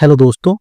Hello दोस्तों,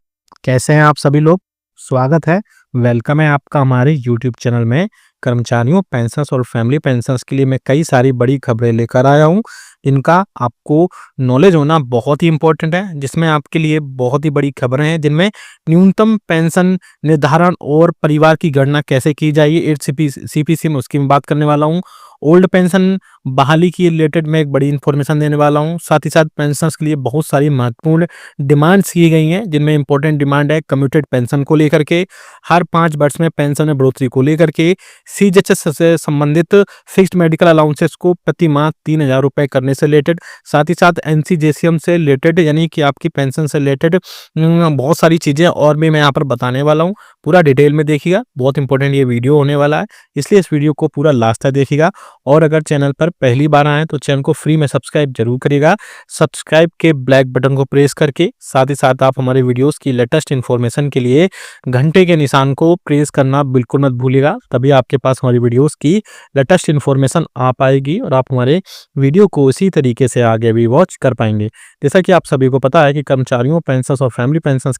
कैसे हैं आप सभी लोग? स्वागत है, वेलकम है आपका हमारे यूट्यूब चैनल में। कर्मचारियों, पेंशन्स और फैमिली पेंशन्स के लिए मैं कई सारी बड़ी खबरें लेकर आया हूँ। इनका आपको नॉलेज होना बहुत ही इम्पोर्टेंट है, जिसमें आपके लिए बहुत ही बड़ी खबरें हैं, जिनमें न्यूनतम पेंशन निर्धारण और परिवार की गणना कैसे की जाए, 8 सीपीसी में उसकी मैं बात करने वाला हूँ। ओल्ड पेंशन बहाली की रिलेटेड मैं एक बड़ी इन्फॉर्मेशन देने वाला हूँ। साथ ही साथ पेंशन्स के लिए बहुत सारी महत्वपूर्ण डिमांड्स की गई हैं, जिनमें इंपॉर्टेंट डिमांड है कम्यूटेड पेंशन को लेकर के, हर 5 वर्ष में पेंशन में बढ़ोतरी को लेकर के, सीजीएचएस से संबंधित फिक्स्ड मेडिकल अलाउंसेस को प्रति माह 3000 रुपए करने से रिलेटेड, साथ ही साथ एनसीजेसीएम से रिलेटेड यानी कि आपकी पेंशन से रिलेटेड बहुत सारी चीज़ें और भी मैं यहाँ पर बताने वाला हूँ। पूरा डिटेल में देखिएगा, बहुत इंपॉर्टेंट ये वीडियो होने वाला है, इसलिए इस वीडियो को पूरा लास्ट तक देखिएगा। और अगर चैनल पर पहली बार आए तो चैनल को फ्री में सब्सक्राइब जरूर करिएगा। सब्सक्राइब के ब्लैक बटन को प्रेस करके साथ ही साथ आप हमारे वीडियोस की लेटेस्ट इन्फॉर्मेशन के लिए घंटे के निशान को प्रेस करना बिल्कुल मत भूलिएगा, तभी आपके पास हमारी वीडियोस की लेटेस्ट इन्फॉर्मेशन आ पाएगी और आप हमारे वीडियो को इसी तरीके से आगे भी वॉच कर पाएंगे। जैसा कि आप सभी को पता है कि कर्मचारियों, पेंशन और फैमिली पेंशन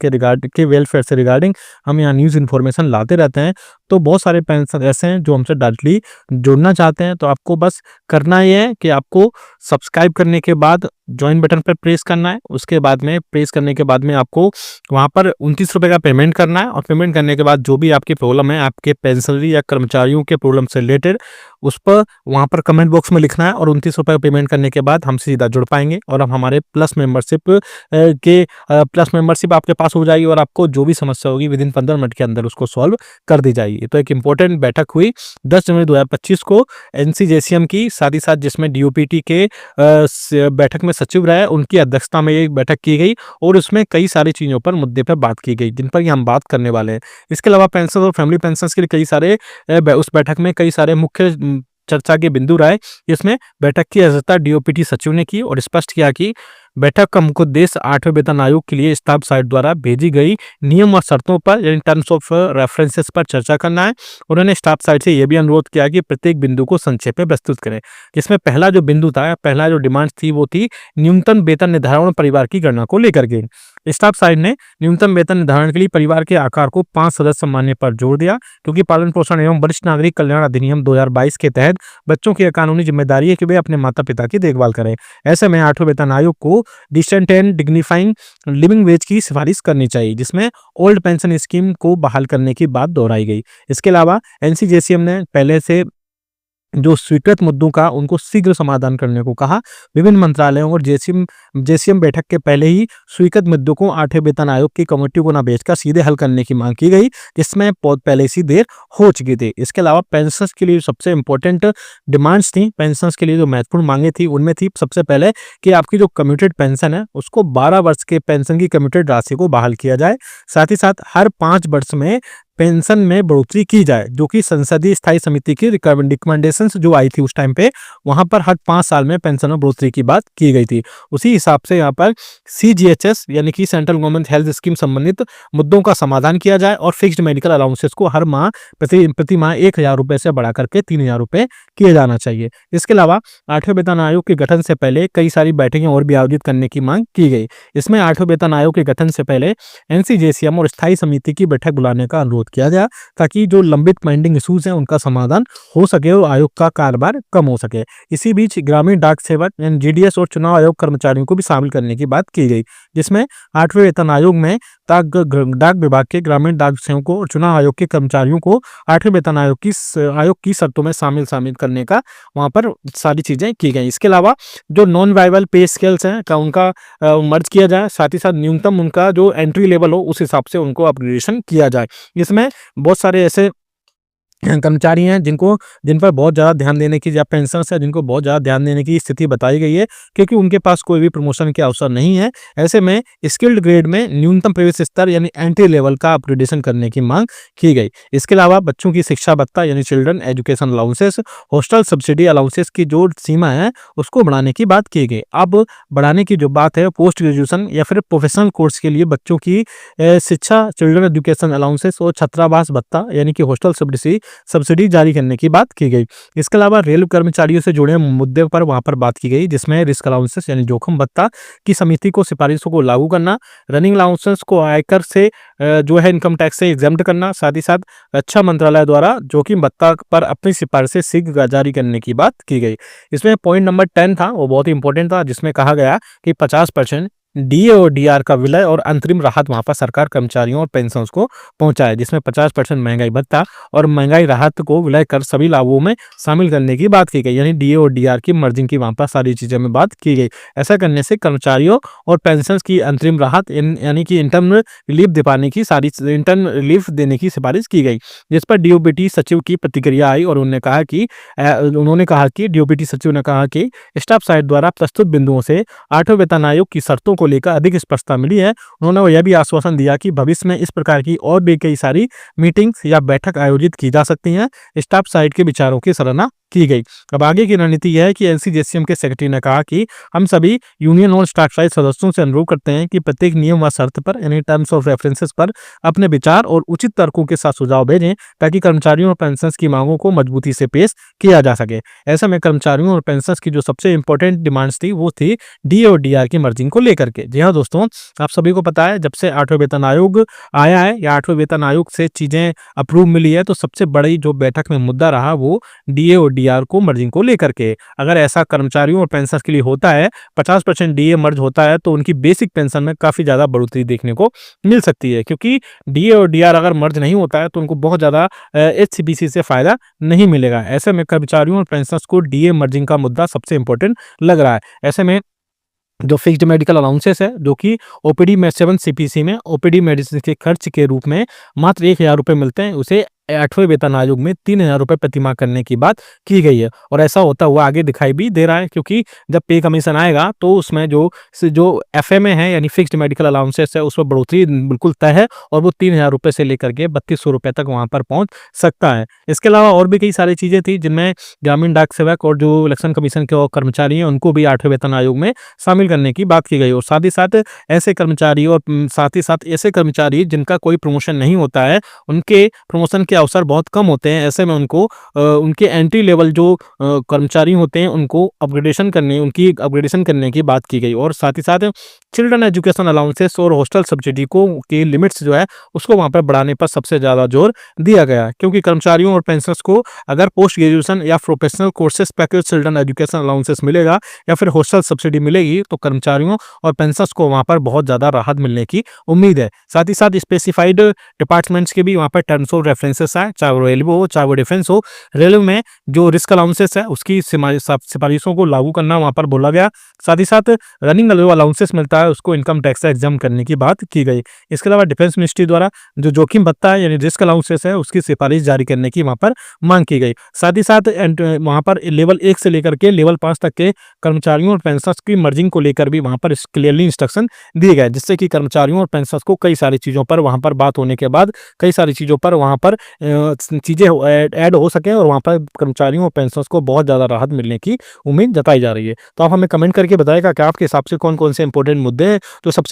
के वेलफेयर से रिगार्डिंग हम यहाँ न्यूज़ इन्फॉर्मेशन लाते रहते हैं। तो बहुत सारे पेंशन ऐसे हैं जो हमसे डायरेक्टली जुड़ना चाहते हैं, तो आपको बस करना ये है कि आपको सब्सक्राइब करने के बाद ज्वाइन बटन पर प्रेस करना है। उसके बाद में प्रेस करने के बाद में आपको वहाँ पर 29 रुपये का पेमेंट करना है, और पेमेंट करने के बाद जो भी आपकी प्रॉब्लम है, आपके पेंशनरी या कर्मचारियों के प्रॉब्लम से रिलेटेड, उस पर वहाँ पर कमेंट बॉक्स में लिखना है, और 29 रुपये का पेमेंट करने के बाद हमसे सीधा जुड़ पाएंगे और हम हमारे प्लस मेंबरशिप आपके पास हो जाएगी, और आपको जो भी समस्या होगी विदिन 15 मिनट के अंदर उसको सॉल्व कर दी जाएगी। तो एक इंपॉर्टेंट बैठक हुई 10 जनवरी 2025 को एनसीजेसीएम की, साथ ही साथ जिसमें डीओपीटी के बैठक में सचिव रहे, उनकी अध्यक्षता में एक बैठक की गई, और उसमें कई सारी चीज़ों पर मुद्दे पर बात की गई, जिन पर हम बात करने वाले हैं। इसके अलावा पेंशन और फैमिली पेंशन के लिए कई सारे उस बैठक में कई सारे मुख्य चर्चा के बिंदु रहे। इसमें बैठक की अध्यक्षता डीओपीटी सचिव ने की और स्पष्ट किया कि बैठक का मुख्य उद्देश्य 8वें वेतन आयोग के लिए स्टाफ साइट द्वारा भेजी गई नियम और शर्तों पर यानी टर्म्स ऑफ रेफरेंसेस पर चर्चा करना है। उन्होंने स्टाफ साइट से यह भी अनुरोध किया कि प्रत्येक बिंदु को संक्षेप में प्रस्तुत करें। जिसमें पहला जो बिंदु था, पहला जो डिमांड थी, वो थी न्यूनतम वेतन निर्धारण और परिवार की गणना को लेकर के। स्टाफ साइट ने न्यूनतम वेतन निर्धारण के लिए परिवार के आकार को 5 सदस्य मानने पर जोर दिया, क्योंकि पालन पोषण एवं वरिष्ठ नागरिक कल्याण अधिनियम 2022 के तहत बच्चों की कानूनी जिम्मेदारी है कि वे अपने माता पिता की देखभाल करें। ऐसे में 8वें वेतन आयोग को डिसेंट एंड डिग्निफाइंग लिविंग वेज की सिफारिश करनी चाहिए, जिसमें ओल्ड पेंशन स्कीम को बहाल करने की बात दोहराई गई। इसके अलावा एनसीजेसीएम ने पहले से जो स्वीकृत मुद्दों का उनको शीघ्र समाधान करने को कहा। विभिन्न मंत्रालयों और जेसीएम बैठक के पहले ही स्वीकृत मुद्दों को 8वें वेतन आयोग की कमेटी को न भेजकर सीधे हल करने की मांग की गई, जिसमें बहुत पहले से देर हो चुकी थी। इसके अलावा पेंशन के लिए सबसे इंपॉर्टेंट डिमांड्स थी, पेंशन के लिए जो महत्वपूर्ण मांगे थी, उनमें थी सबसे पहले कि आपकी जो कम्यूटेड पेंशन है उसको 12 वर्ष के पेंशन की कम्यूटेड राशि को बहाल किया जाए। साथ ही साथ हर 5 वर्ष में पेंशन में बढ़ोतरी की जाए, जो कि संसदीय स्थायी समिति की रिकमेंडेशंस जो आई थी उस टाइम पे, वहां पर हर 5 साल में पेंशन में बढ़ोतरी की बात की गई थी। उसी हिसाब से यहाँ पर सीजीएचएस यानी कि सेंट्रल गवर्नमेंट हेल्थ स्कीम संबंधित मुद्दों का समाधान किया जाए, और फिक्स्ड मेडिकल अलाउंसेस को हर माह प्रति माह 1000 रुपए से बढ़ा करके 3000 रुपए किया जाना चाहिए। इसके अलावा 8वें वेतन आयोग के गठन से पहले कई सारी बैठकें और भी आयोजित करने की मांग की गई। इसमें 8वें वेतन आयोग के गठन से पहले एनसीजेसीएम और स्थायी समिति की बैठक बुलाने का अनुरोध किया गया, ताकि जो लंबित पेंडिंग इश्यूज हैं उनका समाधान हो सके और आयोग का कार्यभार कम हो सके। इसी बीच ग्रामीण डाक सेवक जीडीएस और चुनाव आयोग कर्मचारियों को भी शामिल करने की बात की गई, जिसमें 8वें वेतन आयोग में डाक विभाग के ग्रामीण डाक सेवकों और चुनाव आयोग के कर्मचारियों को 8वें वेतन आयोग की शर्तों में शामिल करने का वहां पर सारी चीजें की गई। इसके अलावा जो नॉन वाइबल पे स्केल्स हैं का उनका मर्ज किया जाए, साथ ही साथ न्यूनतम उनका जो एंट्री लेवल हो उस हिसाब से उनको अपग्रेडेशन किया जाए। इसमें बहुत सारे ऐसे कर्मचारी हैं जिन पर बहुत ज़्यादा ध्यान देने की, या पेंशन है जिनको बहुत ज़्यादा ध्यान देने की स्थिति बताई गई है, क्योंकि उनके पास कोई भी प्रमोशन के अवसर नहीं है। ऐसे में स्किल्ड ग्रेड में न्यूनतम प्रवेश स्तर यानी एंट्री लेवल का अपग्रेडेशन करने की मांग की गई। इसके अलावा बच्चों की शिक्षा भत्ता यानी children education allowances, hostel subsidy allowances की जो सीमा है उसको बढ़ाने की बात की गई। अब बढ़ाने की जो बात है, पोस्ट ग्रेजुएशन या फिर प्रोफेशनल कोर्स के लिए बच्चों की शिक्षा, चिल्ड्रन एजुकेशन अलाउंसेस और छात्रावास भत्ता यानी कि हॉस्टल सब्सिडी सब्सिडी जारी करने की बात की गई। इसके अलावा रेल कर्मचारियों से जुड़े मुद्दे पर वहाँ पर बात की गई, जिसमें रिस्क अलाउंसेस यानी जोखिम भत्ता की समिति को सिफारिशों को लागू करना, रनिंग अलाउंसेस को आयकर से जो है इनकम टैक्स से एग्जेम्प्ट करना, साथ ही साथ रक्षा मंत्रालय द्वारा जोखिम भत्ता पर अपनी सिफारिशें शीघ्र जारी करने की बात की गई। इसमें पॉइंट नंबर 10 था, वो बहुत ही इंपॉर्टेंट था, जिसमें कहा गया कि 50% डीए और डीआर का विलय और अंतरिम राहत वहां पर सरकार कर्मचारियों और पेंशनर्स को पहुंचाए, जिसमें 50% महंगाई भत्ता और महंगाई राहत को विलय कर सभी लाभों में शामिल करने की बात की गई, यानी डीए और डीआर की मर्जिंग की वहां पर सारी चीजों में बात की गई। ऐसा करने से कर्मचारियों और पेंशनर्स की अंतरिम राहत यानी कि इंटर्म रिलीफ दिलाने की इंटर्म रिलीफ देने की सिफारिश की गई, जिस पर डीओपीटी सचिव की प्रतिक्रिया आई और उन्होंने कहा कि डीओपीटी सचिव ने कहा कि स्टाफ साइड द्वारा प्रस्तुत बिंदुओं से 8वें वेतन आयोग की शर्तों को लेकर अधिक स्पष्टता मिली है। उन्होंने यह भी आश्वासन दिया कि भविष्य में इस प्रकार की और भी कई सारी मीटिंग्स या बैठक आयोजित की जा सकती हैं। स्टाफ साइड के विचारों की सराहना की गई। अब आगे की रणनीति यह है कि एनसीजेसीएम के सेक्रेटरी ने कहा कि हम सभी यूनियन और स्टाफ साइड सदस्यों से अनुरोध करते हैं कि प्रत्येक नियम व शर्त पर यानी टर्म्स ऑफ रेफरेंसेस पर अपने विचार और उचित तर्कों के साथ सुझाव भेजें, ताकि कर्मचारियों और पेंशनर्स की मांगों को मजबूती से पेश किया जा सके। ऐसे में कर्मचारियों और पेंशनर्स की जो सबसे इंपॉर्टेंट डिमांड्स थी वो थी डी और डीआर की मर्जिंग को लेकर के। जी हाँ दोस्तों, आप सभी को पता है जब से 8वें वेतन आयोग आया है या 8वें वेतन आयोग से चीजें अप्रूव मिली है, तो सबसे बड़ी जो बैठक में मुद्दा रहा वो डीए और डीआर को मर्जिंग को लेकर के। अगर ऐसा कर्मचारियों और पेंशनर्स के लिए होता है, 50% डीए मर्ज होता है, तो उनकी बेसिक पेंशन में काफी ज्यादा बढ़ोतरी देखने को मिल सकती है, क्योंकि डीए और डीआर अगर मर्ज नहीं होता है तो उनको बहुत ज्यादा एचसीबीसी से फायदा नहीं मिलेगा। ऐसे में कर्मचारियों और पेंशनर्स को डीए मर्जिंग का मुद्दा सबसे इंपॉर्टेंट लग रहा है। ऐसे में जो फिक्स्ड मेडिकल अलाउंसेस है, जो कि ओपीडी में 7 सीपीसी में ओपीडी मेडिसिन के खर्च के रूप में मात्र 1000 रुपये मिलते हैं, उसे 8वें वेतन आयोग में 3000 रुपये प्रति माह करने की बात की गई है। और ऐसा होता हुआ आगे दिखाई भी दे रहा है, क्योंकि जब पे कमीशन आएगा तो उसमें जो एफएमए है यानी फिक्स्ड मेडिकल अलाउंसेस है, उसमें बढ़ोतरी बिल्कुल तय है और वो 3000 रुपये से लेकर के 3200 रुपये तक वहां पर पहुंच सकता है। इसके अलावा और भी कई सारी चीजें थी, जिनमें ग्रामीण डाक सेवक और जो इलेक्शन कमीशन के कर्मचारी हैं उनको भी 8वें वेतन आयोग में शामिल करने की बात की गई। और साथ ही साथ ऐसे कर्मचारी जिनका कोई प्रमोशन नहीं होता है, उनके प्रमोशन के अवसर बहुत कम होते हैं। ऐसे में उनको उनके एंट्री लेवल जो कर्मचारी होते हैं उनको अपग्रेडेशन करने की बात की गई। और साथ ही साथ चिल्ड्रन एजुकेशन अलाउंसेस और हॉस्टल सब्सिडी को की लिमिट्स जो है उसको वहां पर बढ़ाने पर सबसे ज्यादा जोर दिया गया, क्योंकि कर्मचारियों और पेंशनर्स को अगर पोस्ट ग्रेजुएशन या professional courses package children education allowances मिलेगा या फिर हॉस्टल सब्सिडी मिलेगी, तो कर्मचारियों और पेंशनर्स को वहां पर बहुत ज्यादा राहत मिलने की उम्मीद है। साथ ही साथ स्पेसिफाइड डिपार्टमेंट्स के भी वहां पर टर्म्स ऑफ रेफरेंसेस है, चाहे वो रेलवे हो चाहे वो डिफेंस हो। रेलवे में जो रिस्क अलाउंसेस है उसकी सिफारिशों को लागू करना वहां पर बोला गया। साथ ही साथ रनिंग अलाउंसेस मिलता है उसको इनकम टैक्स से एग्जाम करने की बात की गई। इसके अलावा डिफेंस मिनिस्ट्री द्वारा जो जोखिम भत्ता है यानी रिस्क अलाउंसेस है उसकी सिफारिश जारी करने की वहां पर मांग की गई। साथ ही साथ वहां पर लेवल 1 से लेकर के लेवल 5 तक के कर्मचारियों और पेंशनर्स की मर्जिंग को लेकर भी वहां पर क्लियरली इंस्ट्रक्शन दिए गए, जिससे कि कर्मचारियों और पेंशनर्स को कई सारी चीजों पर वहां पर बात होने के बाद कई सारी चीजों पर वहां पर चीजें ऐड हो सके और वहां पर कर्मचारियों और पेंशनर्स को बहुत ज्यादा राहत मिलने की उम्मीद जताई जा रही है। तो आप हमें कमेंट करके बताएगा कि आपके हिसाब से कौन कौन से इंपॉर्टेंट मुद्दे हैं जो सबसे